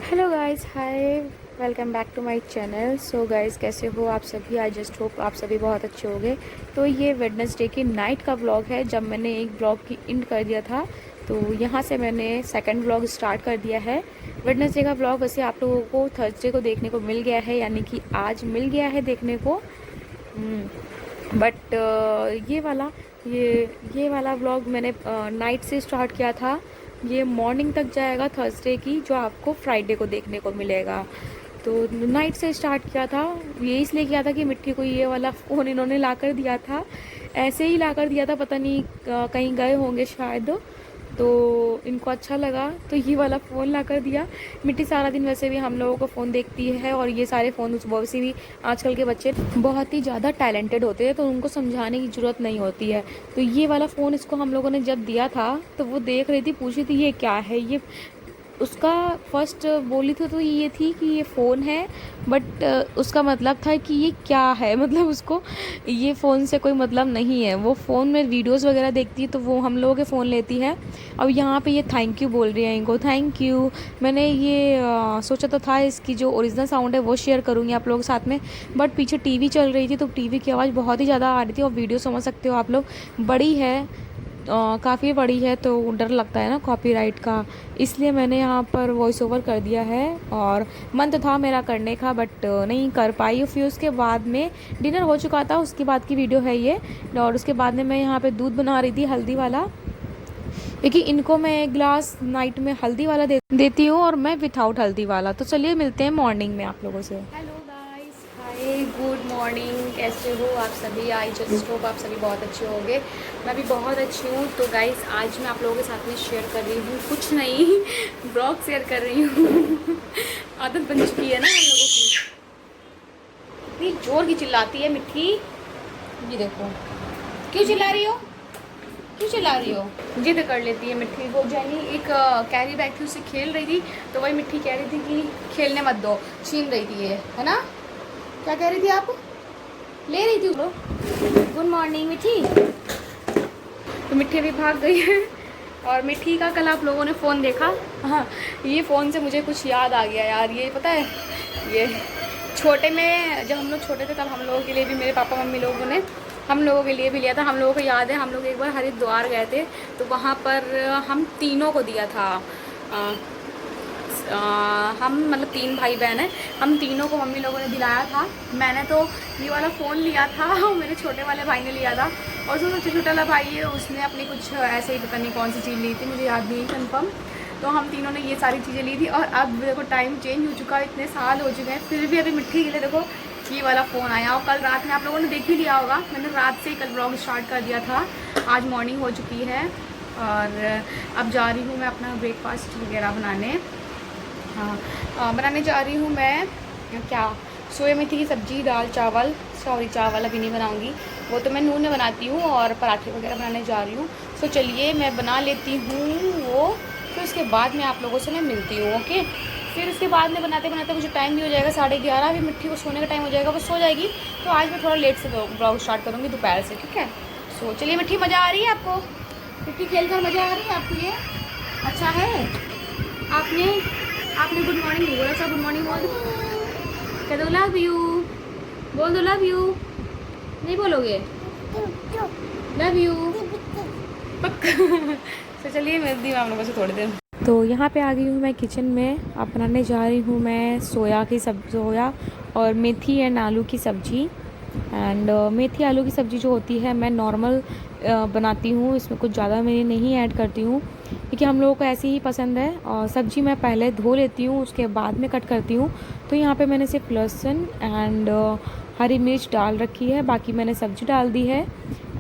Hello guys, hi, welcome back to my channel. So guys, कैसे हो आप सभी? आई जस्ट होप आप सभी बहुत अच्छे होंगे। तो ये वेडनेसडे की नाइट का व्लॉग है। जब मैंने एक व्लॉग की एंड कर दिया था, तो यहाँ से मैंने सेकंड व्लॉग स्टार्ट कर दिया है। वेडनेसडे का व्लॉग वैसे आप लोगों को थर्सडे को देखने को मिल गया है, यानी कि आज मिल गया है देखने को। बट ये वाला व्लॉग मैंने नाइट से स्टार्ट किया था। ये मॉर्निंग तक जाएगा थर्सडे की, जो आपको फ्राइडे को देखने को मिलेगा। तो नाइट से स्टार्ट किया था। ये इसलिए किया था कि मिट्टी को ये वाला फ़ोन इन्होंने ला कर दिया था, ऐसे ही ला कर दिया था, पता नहीं कहीं गए होंगे शायद, तो इनको अच्छा लगा तो ये वाला फ़ोन ला कर दिया। मिट्टी सारा दिन वैसे भी हम लोगों को फ़ोन देखती है, और ये सारे फ़ोन वैसे भी आजकल के बच्चे बहुत ही ज़्यादा टैलेंटेड होते हैं, तो उनको समझाने की ज़रूरत नहीं होती है। तो ये वाला फ़ोन इसको हम लोगों ने जब दिया था, तो वो देख रही थी, पूछी थी ये क्या है। ये उसका फर्स्ट बोली तो ये थी कि ये फ़ोन है, बट उसका मतलब था कि ये क्या है, मतलब उसको ये फ़ोन से कोई मतलब नहीं है। वो फ़ोन में वीडियोस वगैरह देखती है, तो वो हम लोगों के फ़ोन लेती है। अब यहाँ पे ये थैंक यू बोल रही है इनको, थैंक यू। मैंने ये सोचा तो था इसकी जो ओरिजिनल साउंड है वो शेयर करूँगी आप लोगों के साथ में, बट पीछे टीवी चल रही थी, तो टीवी की आवाज़ बहुत ही ज़्यादा आ रही थी, और वीडियो समझ सकते हो आप लोग, बड़ी है, काफ़ी बड़ी है, तो डर लगता है ना कॉपीराइट का। इसलिए मैंने यहाँ पर वॉइस ओवर कर दिया है, और मन तो था मेरा करने का, बट नहीं कर पाई। फिर उसके बाद में डिनर हो चुका था, उसके बाद की वीडियो है ये। और उसके बाद में मैं यहाँ पे दूध बना रही थी हल्दी वाला, क्योंकि इनको मैं एक ग्लास नाइट में हल्दी वाला देती हूँ, और मैं विथआउट हल्दी वाला। तो चलिए मिलते हैं मॉर्निंग में आप लोगों से। हेलो गाइस, हाय, गुड मॉर्निंग, कैसे हो आप सभी? आई जस्ट होप आप सभी बहुत अच्छे होंगे। मैं भी बहुत अच्छी हूँ। तो गाइस, आज मैं आप लोगों के साथ में शेयर कर रही हूँ, कुछ नहीं, ब्लॉग शेयर कर रही हूँ। आदत बन चुकी है ना हम लोगों की, इतनी जोर की चिल्लाती है मिट्टी। ये देखो, क्यों चिल्ला रही हो, क्यों चला रही हो? जिद कर लेती है मिट्टी। वो जानी एक कैरी बैग थी, उससे खेल रही थी, तो वही मिट्टी कह रही थी कि खेलने मत दो, छीन रही थी ये, है ना? क्या कह रही थी आप? ले रही थी वो। गुड मॉर्निंग मिट्टी। तो मिट्टी भी भाग गई है। और मिट्टी का कल आप लोगों ने फ़ोन देखा? हाँ, ये फ़ोन से मुझे कुछ याद आ गया यार। ये पता है, ये छोटे में जब हम लोग छोटे थे, तब हम लोगों के लिए भी, मेरे पापा मम्मी लोगों ने हम लोगों के लिए भी लिया था। हम लोगों को याद है, हम लोग एक बार हरिद्वार गए थे, तो वहाँ पर हम तीनों को दिया था। हम मतलब 3 भाई बहन हैं, हम तीनों को मम्मी लोगों ने दिलाया था। मैंने तो ये वाला फ़ोन लिया था, और मेरे छोटे वाले भाई ने लिया था, और जो सबसे छोटा वाला भाई है उसने अपनी कुछ ऐसे ही पता नहीं कौन सी चीज़ ली थी, मुझे याद नहीं कन्फर्म। तो हम तीनों ने ये सारी चीज़ें ली थी। और अब देखो टाइम चेंज हो चुका है, इतने साल हो चुके हैं, फिर भी अभी मिट्टी के लिए देखो ये वाला फ़ोन आया। और कल रात में आप लोगों ने देख ही लिया होगा, मैंने रात से ही कल ब्लॉग स्टार्ट कर दिया था। आज मॉर्निंग हो चुकी है, और अब जा रही हूँ मैं अपना ब्रेकफास्ट वगैरह बनाने। हाँ, बनाने जा रही हूँ मैं क्या, सोया मेथी की सब्ज़ी, दाल चावल। सॉरी, चावल अभी नहीं बनाऊँगी, वो तो मैं नून में बनाती हूँ, और पराठे वगैरह बनाने जा रही हूँ। तो चलिए मैं बना लेती हूँ वो, फिर उसके बाद में आप लोगों से मैं मिलती हूँ, ओके? फिर उसके बाद में बनाते बनाते मुझे टाइम भी हो जाएगा 11:30, अभी मिट्टी को सोने का टाइम हो जाएगा, वो सो जाएगी। तो आज मैं थोड़ा लेट से ब्लॉग स्टार्ट करूँगी दोपहर से, ठीक है? सो चलिए मिट्टी, मज़ा आ रही है आपको? मिट्टी खेल कर मज़ा आ रही है आपको? ये अच्छा है। आपने आपने गुड मॉर्निंग नहीं बोला, अच्छा गुड मॉर्निंग बोल दो, कह दो लव यू, बोल दो लव यू। नहीं बोलोगे? लव यू पक्का। तो चलिए मिलती हूँ आप लोगों से थोड़ी देर। तो यहाँ पे आ गई हूँ मैं किचन में। अब बनाने जा रही हूँ मैं सोया और मेथी एंड आलू की सब्ज़ी। एंड मेथी आलू की सब्ज़ी जो होती है, मैं नॉर्मल बनाती हूँ, इसमें कुछ ज़्यादा मैं नहीं ऐड करती हूँ, क्योंकि हम लोगों को ऐसी ही पसंद है। और सब्ज़ी मैं पहले धो लेती हूँ, उसके बाद में कट करती हूँ। तो यहाँ पे मैंने सिर्फ लहसुन एंड हरी मिर्च डाल रखी है, बाकी मैंने सब्ज़ी डाल दी है,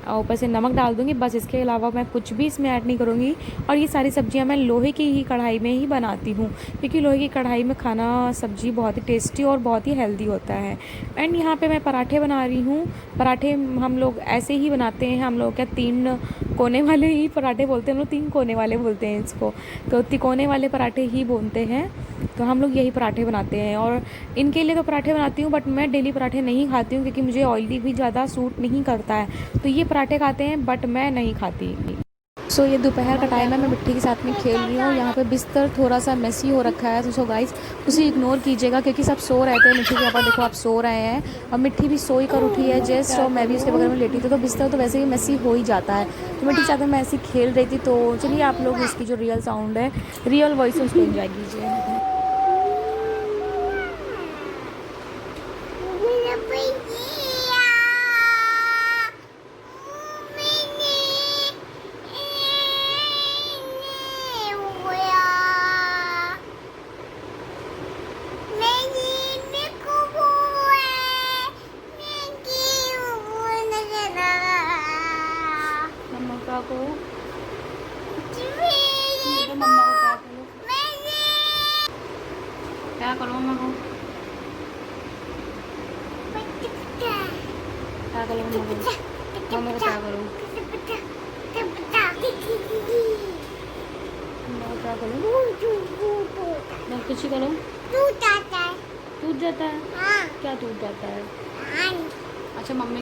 ऊपर से नमक डाल दूँगी, बस। इसके अलावा मैं कुछ भी इसमें ऐड नहीं करूँगी। और ये सारी सब्जियां मैं लोहे की ही कढ़ाई में ही बनाती हूँ, क्योंकि लोहे की कढ़ाई में खाना सब्जी बहुत ही टेस्टी और बहुत ही हेल्दी होता है। एंड यहाँ पे मैं पराठे बना रही हूँ। पराठे हम लोग ऐसे ही बनाते हैं, हम लोग क्या 3 कोने वाले ही पराठे बोलते हैं, हम लोग 3 कोने वाले बोलते हैं इसको, तो तिकोने वाले पराठे ही बोलते हैं। तो हम लोग यही पराठे बनाते हैं, और इनके लिए तो पराठे बनाती हूँ, बट मैं डेली पराठे नहीं खाती हूँ, क्योंकि मुझे ऑयली भी ज़्यादा सूट नहीं करता है। तो ये पराठे खाते हैं, बट मैं नहीं खाती। सो ये दोपहर का टाइम है, मैं मिट्टी के साथ में खेल रही हूँ। यहाँ पे बिस्तर थोड़ा सा मेसी हो रखा है, तो सो गाइस उसे इग्नोर कीजिएगा क्योंकि सब सो रहे थे। मिट्टी के पापा देखो आप सो रहे हैं और मिट्टी भी सोई कर उठी है जस्ट, और मैं भी उसके बगल में लेटी थी, तो बिस्तर तो वैसे ही मेसी हो ही जाता है। तो मिट्टी के साथ में मैं ऐसी खेल रही थी। तो चलिए आप लोग इसकी जो रियल साउंड है, रियल वॉइस है, उसको एंजॉय कीजिए। मम्मा को क्या करो, मम्मा को क्या करो, मम्मा को क्या करो, क्या करो, मैं कुछ ही करो। टूट जाता है क्या टूट जाता है? अच्छा मम्मी।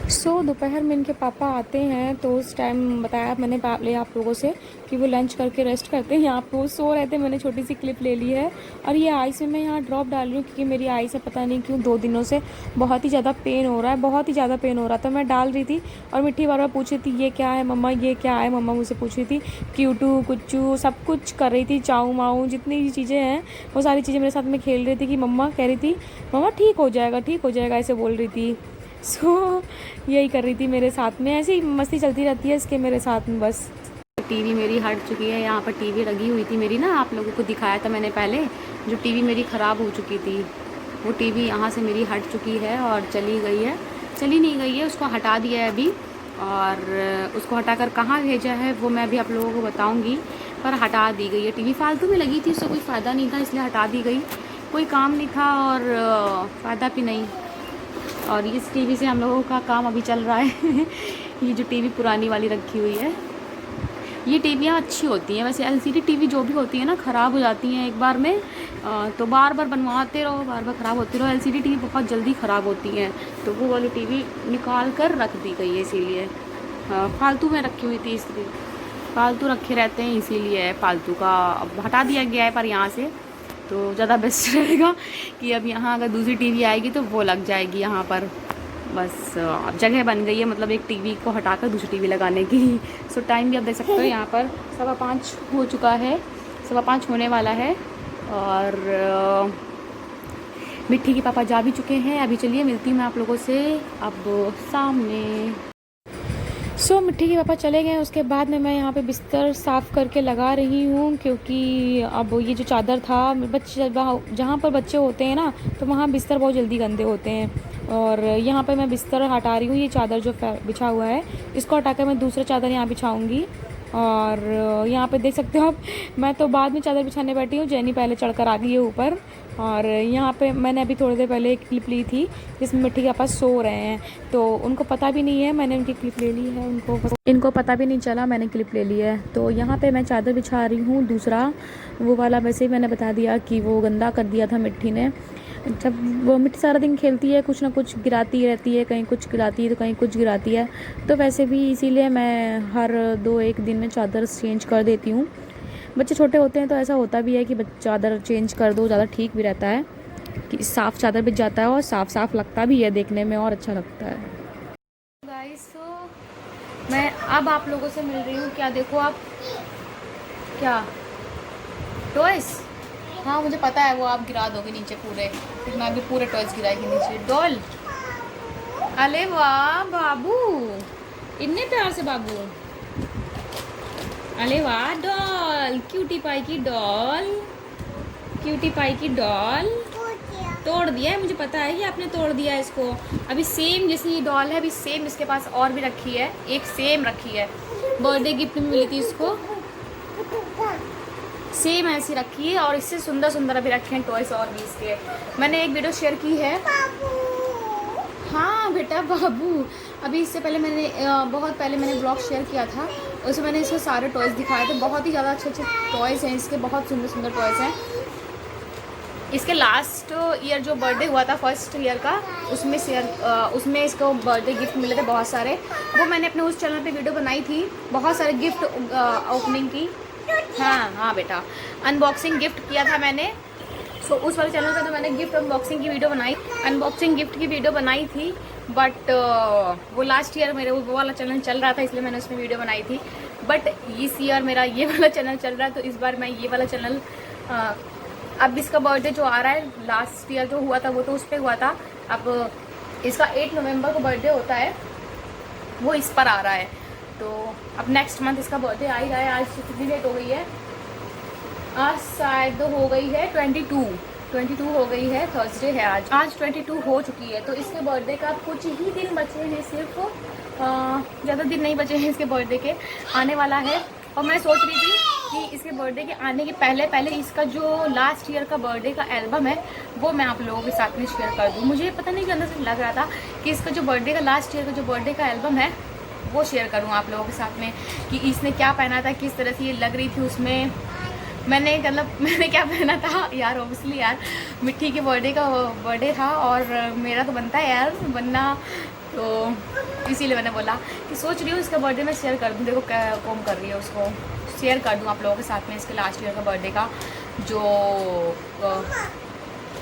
सो दोपहर में इनके पापा आते हैं, तो उस टाइम बताया मैंने पहले आप लोगों से कि वो लंच करके रेस्ट करते हैं। यहाँ पे वो सो रहे थे, मैंने छोटी सी क्लिप ले ली है। और ये आइस में मैं यहाँ ड्रॉप डाल रही हूँ क्योंकि मेरी आई से पता नहीं क्यों 2 दिनों से बहुत ही ज़्यादा पेन हो रहा है, बहुत ही ज़्यादा पेन हो रहा था। मैं डाल रही थी और मिट्टी बार बार पूछ रही थी ये क्या है मम्मा, ये क्या है मम्मा, मुझसे पूछ रही थी। क्यूटू कुच्चू सब कुछ कर रही थी, चाऊ माऊ जितनी भी चीज़ें हैं वो सारी चीज़ें मेरे साथ में खेल रही थी कि मम्मा कह रही थी मम्मा ठीक हो जाएगा, ठीक हो जाएगा, ऐसे बोल रही थी। सो यही कर रही थी मेरे साथ में, ऐसी मस्ती चलती रहती है इसके मेरे साथ में। बस टीवी मेरी हट चुकी है, यहाँ पर टीवी लगी हुई थी मेरी ना, आप लोगों को दिखाया था मैंने पहले, जो टीवी मेरी ख़राब हो चुकी थी वो टीवी यहाँ से मेरी हट चुकी है और चली गई है, चली नहीं गई है, उसको हटा दिया है अभी। और उसको हटाकर कहाँ भेजा है वो मैं भी आप लोगों को बताऊँगी, पर हटा दी गई है। टीवी फालतू में लगी थी, उससे कोई फ़ायदा नहीं था इसलिए हटा दी गई, कोई काम नहीं था और फ़ायदा भी नहीं। और इस टीवी से हम लोगों का काम अभी चल रहा है ये जो टीवी पुरानी वाली रखी हुई है, ये टीवियाँ अच्छी होती हैं वैसे। एलसीडी टीवी जो भी होती है ना ख़राब हो जाती हैं एक बार में, तो बार बार बनवाते रहो, बार बार ख़राब होती रहो। एलसीडी टीवी बहुत जल्दी ख़राब होती हैं, तो वो वाली टीवी निकाल कर रख दी गई है, इसीलिए फालतू में रखी हुई थी, इसलिए फालतू रखे रहते हैं इसीलिए फालतू का अब हटा दिया गया है। पर यहाँ से तो ज़्यादा बेस्ट रहेगा कि अब यहाँ अगर दूसरी टीवी आएगी तो वो लग जाएगी यहाँ पर। बस अब जगह बन गई है, मतलब एक टीवी को हटाकर दूसरी टीवी लगाने की। सो टाइम भी आप देख सकते हो यहाँ पर 5:15 हो चुका है, 5:15 होने वाला है। और मिट्टी के पापा जा भी चुके हैं। अभी चलिए मिलती हूँ मैं आप लोगों से अब सामने। सो मिट्टी के पापा चले गए, उसके बाद में मैं यहाँ पे बिस्तर साफ़ करके लगा रही हूँ क्योंकि अब ये जो चादर था, बच्चे जहाँ पर बच्चे होते हैं ना तो वहाँ बिस्तर बहुत जल्दी गंदे होते हैं। और यहाँ पे मैं बिस्तर हटा रही हूँ, ये चादर जो बिछा हुआ है इसको हटाकर मैं दूसरा चादर यहाँ बिछाऊँगी। और यहाँ पे देख सकते हो आप, मैं तो बाद में चादर बिछाने बैठी हूँ, जेनी पहले चढ़कर आ गई है ऊपर। और यहाँ पे मैंने अभी थोड़ी देर पहले एक क्लिप ली थी जिसमें मिट्टी के पास सो रहे हैं, तो उनको पता भी नहीं है मैंने उनकी क्लिप ले ली है, इनको पता भी नहीं चला मैंने क्लिप ले ली है। तो यहाँ पे मैं चादर बिछा रही हूँ दूसरा, वो वाला वैसे ही मैंने बता दिया कि वो गंदा कर दिया था मिट्टी ने। जब वो मिट्टी सारा दिन खेलती है, कुछ ना कुछ गिराती रहती है, कहीं कुछ गिराती है तो कहीं कुछ गिराती है, तो वैसे भी इसीलिए मैं हर 2-1 दिन में चादर चेंज कर देती हूँ। बच्चे छोटे होते हैं तो ऐसा होता भी है कि चादर चेंज कर दो, ज़्यादा ठीक भी रहता है कि साफ़ चादर बिछ जाता है और साफ़ लगता भी है देखने में और अच्छा लगता है। गाइस तो मैं अब आप लोगों से मिल रही हूँ, क्या देखो आप, क्या टॉयस, हाँ मुझे पता है वो आप गिरा दोगे नीचे पूरे, फिर मैं भी पूरे टॉयस गिराएगी नीचे। डॉल, अरे वाह बाबू, इतने प्यार से बाबू, अरे वाह डॉल, क्यूटी पाई की डॉल, क्यूटी पाई की डॉल तोड़ दिया है, मुझे पता है कि आपने तोड़ दिया है इसको। अभी सेम जैसे ये डॉल है, अभी सेम इसके पास और भी रखी है, एक सेम रखी है, बर्थडे गिफ्ट में मिली थी इसको, सेम ऐसी रखी है। और इससे सुंदर सुंदर अभी रखे हैं टॉयस और भी इसके, मैंने एक वीडियो शेयर की है। हाँ बेटा बाबू, अभी इससे पहले मैंने बहुत पहले मैंने ब्लॉग शेयर किया था, उसमें मैंने इसके सारे टॉयस दिखाए थे, बहुत ही ज़्यादा अच्छे अच्छे टॉयस हैं इसके, बहुत सुंदर सुंदर टॉयस हैं। इसके लास्ट ईयर जो बर्थडे हुआ था फर्स्ट ईयर का, उसमें इसको बर्थडे गिफ्ट मिले थे बहुत सारे। वो मैंने अपने उस चैनल पे वीडियो बनाई थी, बहुत सारे गिफ्ट ओपनिंग की। हाँ हाँ बेटा, अनबॉक्सिंग गिफ्ट किया था मैंने। सो उस वाले चैनल पे तो मैंने गिफ्ट अनबॉक्सिंग की वीडियो बनाई, अनबॉक्सिंग गिफ्ट की वीडियो बनाई थी। बट वो लास्ट ईयर मेरे वो वाला चैनल चल रहा था, इसलिए मैंने उसमें वीडियो बनाई थी। बट इस ईयर मेरा ये वाला चैनल चल रहा है, तो इस बार मैं ये वाला चैनल अब इसका बर्थडे जो आ रहा है, लास्ट ईयर जो हुआ था वो तो उस पर हुआ था, अब इसका 8 नवंबर को बर्थडे होता है, वो इस पर आ रहा है। तो अब नेक्स्ट मंथ इसका बर्थडे आ ही रहा है। आज कितनी डेट हो गई है? आज शायद हो गई है 22 हो गई है, थर्सडे है आज 22 हो चुकी है। तो इसके बर्थडे का कुछ ही दिन बचे हैं, सिर्फ ज़्यादा दिन नहीं बचे हैं इसके बर्थडे के, आने वाला है। और मैं सोच रही थी कि इसके बर्थडे के आने के पहले इसका जो लास्ट ईयर का बर्थडे का एल्बम है वो मैं आप लोगों के साथ में शेयर कर दूँ। मुझे पता नहीं कि अंदर से लग रहा था कि इसका जो बर्थडे का लास्ट ईयर का जो बर्थडे का एल्बम है वो शेयर करूँ आप लोगों के साथ में, कि इसने क्या पहना था, किस तरह से ये लग रही थी उसमें। मैंने क्या पहना था यार, ओबियसली यार मिट्टी के बर्थडे था और मेरा तो बनता है यार बनना, तो इसीलिए मैंने बोला कि सोच रही हूँ इसका बर्थडे मैं शेयर कर दूँ। देखो कौन कर रही है, उसको शेयर कर दूँ आप लोगों के साथ में इसके लास्ट ईयर का बर्थडे का जो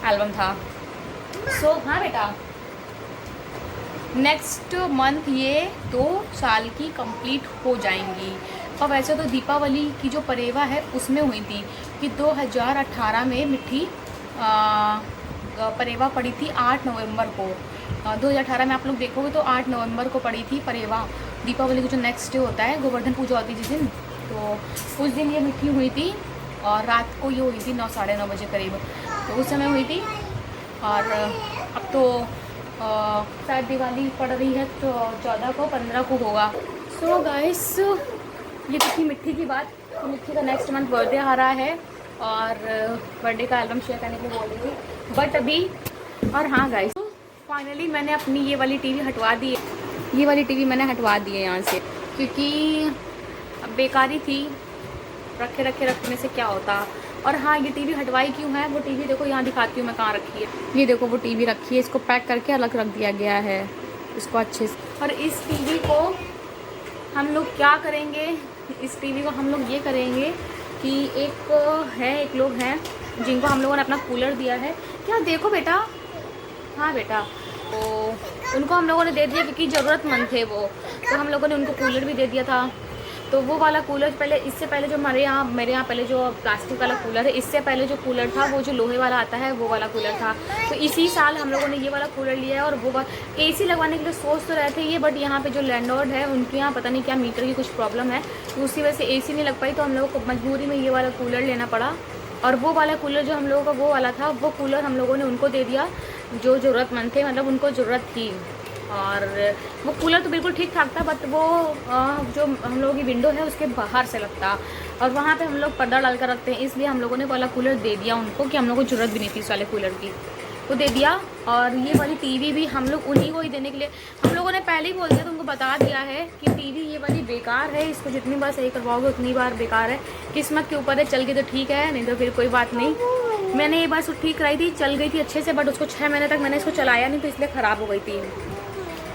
एल्बम था। सो हाँ बेटा, नेक्स्ट मंथ ये 2 साल की कंप्लीट हो जाएंगी। और वैसे तो दीपावली की जो परेवा है उसमें हुई थी कि 2018 में मिट्टी परेवा पड़ी थी 8 नवंबर को। 2018 में आप लोग देखोगे तो 8 नवंबर को पड़ी थी परेवा, दीपावली को जो नेक्स्ट डे होता है, गोवर्धन पूजा होती है जिस दिन, तो उस दिन ये मिट्टी हुई थी। और रात को ये हुई थी 9 साढ़े 9 बजे करीब, तो उस समय हुई थी। और अब तो शायद दिवाली पड़ रही है तो 14 को 15 को होगा। सो गाइस, ये तो थी मिट्टी की बात। तो मिट्टी का नेक्स्ट मंथ बर्थडे आ रहा है और बर्थडे का एल्बम शेयर करने के लिए बोल रही थी, बट अभी। और हाँ गाइस, फाइनली मैंने अपनी ये वाली टीवी हटवा दी है। ये वाली टीवी मैंने हटवा दी है यहाँ से, क्योंकि अब बेकारी थी, रखने से क्या होता। और हाँ, ये टीवी हटवाई क्यों है, वो टीवी देखो यहाँ दिखाती हूँ मैं कहाँ रखी है। ये देखो वो टीवी रखी है, इसको पैक करके अलग रख दिया गया है इसको अच्छे से। और इस टीवी को हम लोग क्या करेंगे, इस टीवी को हम लोग ये करेंगे कि एक लोग हैं जिनको हम लोगों ने अपना कूलर दिया है। क्या देखो बेटा, हाँ बेटा, तो उनको हम लोगों ने दे दिया क्योंकि ज़रूरतमंद थे वो, तो हम लोगों ने उनको कूलर भी दे दिया था। तो वो वाला कूलर इससे पहले जो मेरे यहाँ पहले जो प्लास्टिक वाला कूलर है, इससे पहले जो कूलर था वो जो लोहे वाला आता है वो वाला कूलर था। तो इसी साल हम लोगों ने ये वाला कूलर लिया है। और वो एसी लगवाने के लिए सोच तो रहे थे ये, बट यहाँ पे जो लैंडलॉर्ड है उनके यहाँ पता नहीं क्या मीटर की कुछ प्रॉब्लम है, तो उसी वजह से एसी नहीं लग पाई, तो हम लोगों को मजबूरी में ये वाला कूलर लेना पड़ा। और वो वाला कूलर जो हम लोगों का वो वाला था, वो कूलर हम लोगों ने उनको दे दिया जो ज़रूरतमंद थे, मतलब उनको ज़रूरत थी। और वो कूलर तो बिल्कुल ठीक ठाक था, बट वो जो हम लोगों की विंडो है उसके बाहर से लगता, और वहाँ पे हम लोग पर्दा डाल कर रखते हैं, इसलिए हम लोगों ने वाला कूलर दे दिया उनको, कि हम लोगों को ज़रूरत भी नहीं थी इस वाले कूलर की, वो दे दिया। और ये वाली टीवी भी हम लोग उन्हीं को ही देने के लिए, हम लोगों ने पहले ही बोल दिया, तो उनको बता दिया है कि टीवी ये वाली बेकार है, इसको जितनी बार सही करवाओगे उतनी बार बेकार है। किस्मत के ऊपर है, चल गई तो ठीक है, नहीं तो फिर कोई बात नहीं। मैंने ये बार ठीक कराई थी, चल गई थी अच्छे से, बट उसको 6 महीने तक मैंने इसको चलाया नहीं, तो इसलिए ख़राब हो गई थी,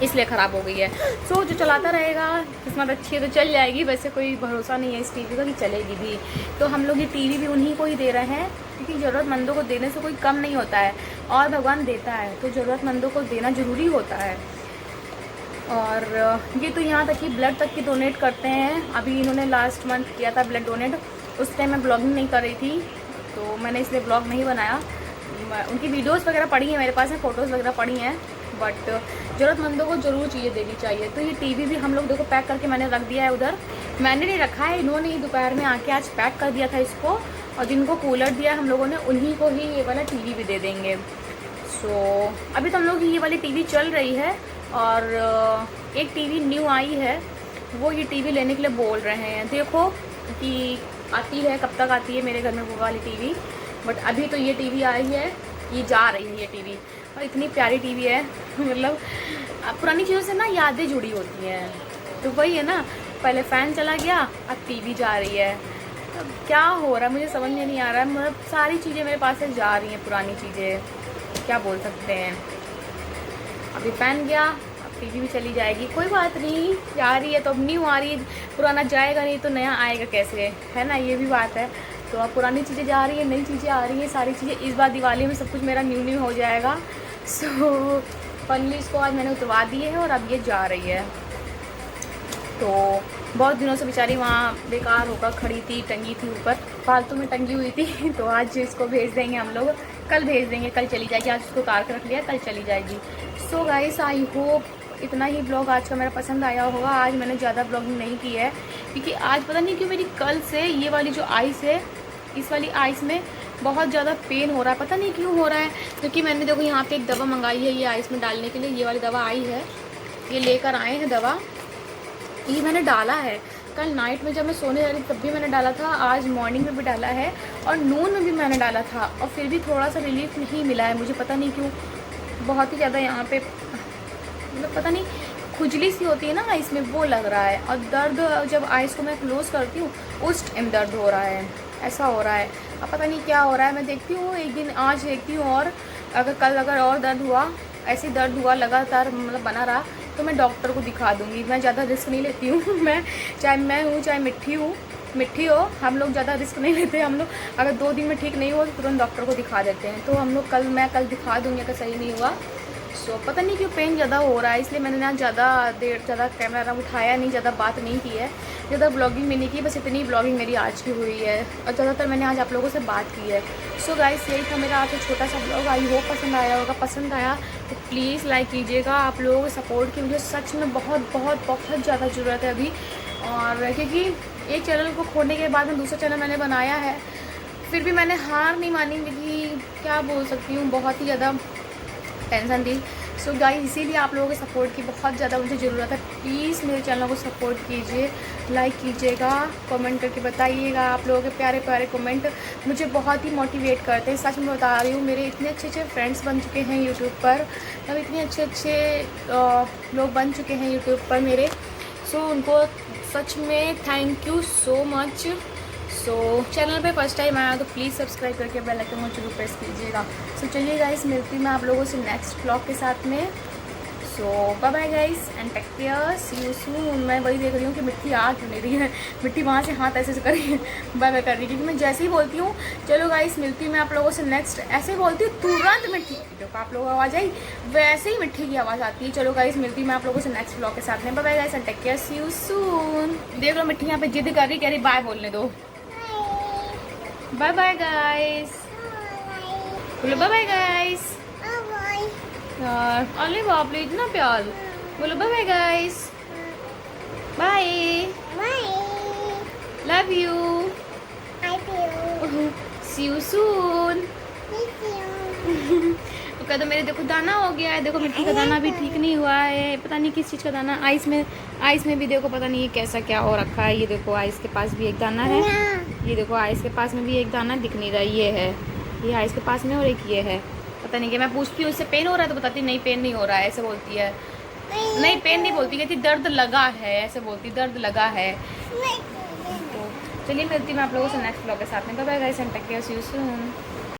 इसलिए ख़राब हो गई है। सो जो चलाता रहेगा, किस्मत अच्छी है तो चल जाएगी, वैसे कोई भरोसा नहीं है इस टीवी का कि चलेगी भी। तो हम लोग ये टीवी भी उन्हीं को ही दे रहे हैं, क्योंकि ज़रूरतमंदों को देने से कोई कम नहीं होता है, और भगवान देता है तो ज़रूरतमंदों को देना ज़रूरी होता है। और ये तो यहाँ तक कि ब्लड तक की डोनेट करते हैं। अभी इन्होंने लास्ट मंथ किया था ब्लड डोनेट, उस टाइम मैं ब्लॉगिंग नहीं कर रही थी, तो मैंने इसलिए ब्लॉग नहीं बनाया। उनकी वीडियोज़ वगैरह पड़ी हैं मेरे पास, में फ़ोटोज़ वगैरह पड़ी हैं, बट ज़रूरतमंदों को ज़रूर चीज़ें देनी चाहिए। तो ये टीवी भी हम लोग देखो पैक करके मैंने रख दिया है उधर, मैंने नहीं रखा है, इन्होंने ही दोपहर में आके आज पैक कर दिया था इसको, और जिनको कूलर दिया हम लोगों ने उन्हीं को ही ये वाला टीवी भी दे देंगे। सो अभी तो हम लोग की ये वाली टीवी चल रही है, और एक टीवी न्यू आई है, वो ये टीवी लेने के लिए बोल रहे हैं। देखो कि आती है, कब तक आती है मेरे घर में वो वाली टीवी, बट अभी तो ये टीवी आई है, ये जा रही है ये टीवी, और इतनी प्यारी टीवी है। मतलब पुरानी चीज़ों से ना यादें जुड़ी होती हैं, तो वही है ना, पहले फ़ैन चला गया, अब टीवी जा रही है, अब क्या हो रहा है मुझे समझ में नहीं आ रहा है। मतलब सारी चीज़ें मेरे पास से जा रही हैं, पुरानी चीज़ें, क्या बोल सकते हैं। अभी फैन गया, अब टीवी भी चली जाएगी, कोई बात नहीं, जा रही है तो अब न्यू आ रही है, पुराना जाएगा नहीं तो नया आएगा कैसे, है ना, ये भी बात है। तो अब पुरानी चीज़ें जा रही है, नई चीज़ें आ रही हैं, सारी चीज़ें इस बार दिवाली में सब कुछ मेरा न्यू न्यू हो जाएगा। सो फाइनली इसको आज मैंने उतरवा दिए है और अब ये जा रही है। तो बहुत दिनों से बेचारी वहाँ बेकार होकर खड़ी थी, टंगी थी ऊपर, फालतू में टंगी हुई थी। तो आज इसको भेज देंगे हम लोग, कल भेज देंगे, कल चली जाएगी। आज उसको उतार के रख लिया, कल चली जाएगी। सो गाइस आई होप इतना ही ब्लॉग आज का मेरा पसंद आया होगा। आज मैंने ज़्यादा ब्लॉगिंग नहीं की है क्योंकि आज पता नहीं क्यों मेरी कल से ये वाली जो आइस है, इस वाली आइस में बहुत ज़्यादा पेन हो रहा है, पता नहीं क्यों हो रहा है। क्योंकि मैंने देखो यहाँ पे एक दवा मंगाई है ये आइस में डालने के लिए, ये वाली दवा आई है, ये लेकर आए हैं दवा, ये मैंने डाला है। कल नाइट में जब मैं सोने जा रही तब भी मैंने डाला था, आज मॉर्निंग में भी डाला है और नून में भी मैंने डाला था और फिर भी थोड़ा सा रिलीफ नहीं मिला है मुझे, पता नहीं क्यों। बहुत ही ज़्यादा यहाँ पे मतलब पता नहीं खुजली सी होती है ना आइस में, वो लग रहा है। और दर्द जब आइस को मैं क्लोज़ करती हूँ उस टाइम दर्द हो रहा है, ऐसा हो रहा है। अब पता नहीं क्या हो रहा है, मैं देखती हूँ एक दिन, आज देखती हूँ, और अगर कल अगर और दर्द हुआ, ऐसे दर्द हुआ लगातार मतलब बना रहा, तो मैं डॉक्टर को दिखा दूँगी। मैं ज़्यादा रिस्क नहीं लेती हूँ मैं, चाहे मैं हूँ चाहे मिट्टी हो, हम लोग ज़्यादा रिस्क नहीं लेते। हम लोग अगर 2 दिन में ठीक नहीं हो तो तुरंत डॉक्टर को दिखा देते हैं। तो हम लोग मैं कल दिखा दूँगी अगर सही नहीं हुआ। सो पता नहीं क्यों पेन ज़्यादा हो रहा है, इसलिए मैंने ना ज़्यादा कैमरा उठाया नहीं, ज़्यादा बात नहीं की है, ज़्यादा ब्लॉगिंग भी नहीं की, बस इतनी ब्लॉगिंग मेरी आज की हुई है और ज़्यादातर मैंने आज आप लोगों से बात की है। सो गाइस यही था मेरा आज छोटा सा ब्लॉग, आई होप पसंद आया होगा। पसंद आया तो प्लीज़ लाइक कीजिएगा। आप लोगों के सपोर्ट की मुझे सच में बहुत बहुत बहुत ज़्यादा ज़रूरत है अभी। और क्योंकि एक चैनल को खोलने के बाद में दूसरा चैनल मैंने बनाया है, फिर भी मैंने हार नहीं मानी, क्योंकि क्या बोल सकती हूँ, बहुत ही ज़्यादा टेंशन थी। सो गाइस इसीलिए आप लोगों के सपोर्ट की बहुत ज़्यादा मुझे ज़रूरत है। प्लीज़ मेरे चैनल को सपोर्ट कीजिए, लाइक कीजिएगा, कमेंट करके बताइएगा। आप लोगों के प्यारे प्यारे कमेंट मुझे बहुत ही मोटिवेट करते हैं, सच में बता रही हूँ। मेरे इतने अच्छे अच्छे फ्रेंड्स बन चुके हैं यूट्यूब पर, मतलब इतने अच्छे अच्छे लोग बन चुके हैं यूट्यूब पर मेरे। सो उनको सच में thank you so much. So channel पे फर्स्ट टाइम आया तो प्लीज़ सब्सक्राइब करके बेल आइकन को जरूर प्रेस कीजिएगा। सो चलिए गाइस मिलती हूँ मैं आप लोगों से नेक्स्ट ब्लॉग के साथ में। So bye bye guys and take care, see you soon. मैं वही देख रही हूँ कि मिट्टी आ क्यों नहीं रही है, मिट्टी वहाँ से हाथ ऐसे कर रही है, बाय बाय कर रही है, क्योंकि मैं जैसे ही बोलती हूँ चलो गाइस मिलती हूँ मैं आप लोगों से नेक्स्ट, ऐसे ही बोलती हूँ तुरंत मिट्टी जो आप लोगों को आवाज़ आई वैसे ही मिट्टी की आवाज़ आती है। चलो गाइस मिलती हूँ मैं आप लोगों से नेक्स्ट ब्लॉग के साथ में। Bye bye guys and take care, see you soon. देख लो मिट्टी यहाँ पे जिद कर रही, कह रही बाय बोलने दो। बाय बाय गाइस, बोलो बाय बाय गाइस। यार अरे बाप रे इतना प्यार, बोलो bye bye guys, bye, love you, see you soon. तो कहते मेरे देखो दाना हो गया है, देखो मिट्टी का दाना भी ठीक नहीं हुआ है, पता नहीं किस चीज़ का दाना। आइस में भी देखो पता नहीं ये कैसा क्या हो रखा है। ये देखो आइस के पास भी एक दाना है, ये देखो आइस के पास में भी एक दाना दिख नहीं रहा, ये है, ये आइस के पास में और एक ये है। पता नहीं कि मैं पूछती हूँ इससे पेन हो रहा है तो बताती नहीं पेन नहीं हो रहा है, ऐसे बोलती है। नहीं पेन नहीं बोलती, कहती दर्द लगा है, ऐसे बोलती दर्द लगा है। तो चलिए मिलती हूँ मैं आप लोगों से नेक्स्ट ब्लॉग के साथ में। Bye bye guys and take care, see you soon.